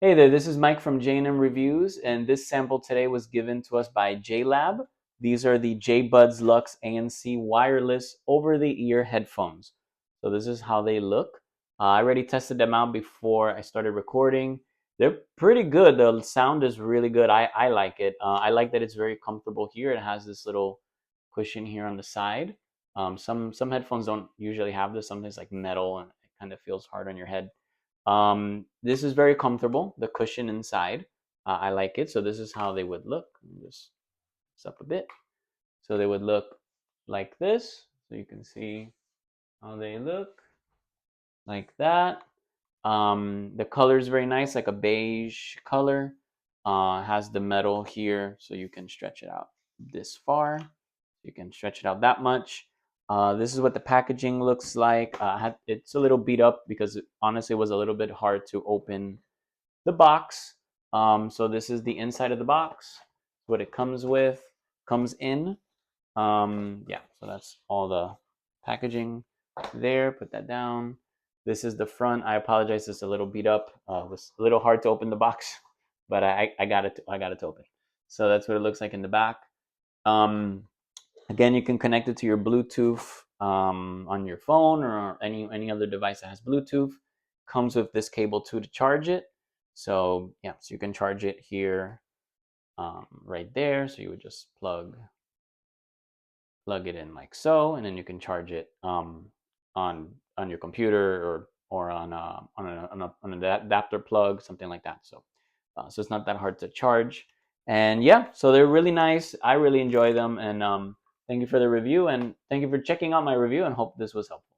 Hey there, this is Mike from J&M Reviews, and this sample today was given to us by JLab. These are the JBuds ANC wireless over-the-ear headphones. So this is how they look. I already tested them out before I started recording. They're pretty good. The sound is really good. I like it. I like that it's very comfortable here. It has this little cushion here on the side. Some headphones don't usually have this. Something's like metal and it kind of feels hard on your head. This is very comfortable, the cushion inside. I like it. So this is how they would look. Just up a bit. So they would look like this. So you can see how they look like that. The color is very nice, like a beige color. Has the metal here, so you can stretch it out this far. You can stretch it out that much. This is what the packaging looks like. It's a little beat up because it honestly was a little bit hard to open the box. So this is the inside of the box. What it comes with, comes in. Yeah, so that's all the packaging there. Put that down. This is the front. I apologize, it's a little beat up. It was a little hard to open the box, but I got it. I got it to open. So that's what it looks like in the back. Um, Again, you can connect it to your Bluetooth on your phone or any other device that has Bluetooth. Comes with this cable too to charge it. So yeah, so you can charge it here, right there. So you would just plug it in like so, and then you can charge it on your computer or on an adapter plug, something like that. So it's not that hard to charge. And yeah, so they're really nice. I really enjoy them, and thank you for the review, and thank you for checking out my review, and hope this was helpful.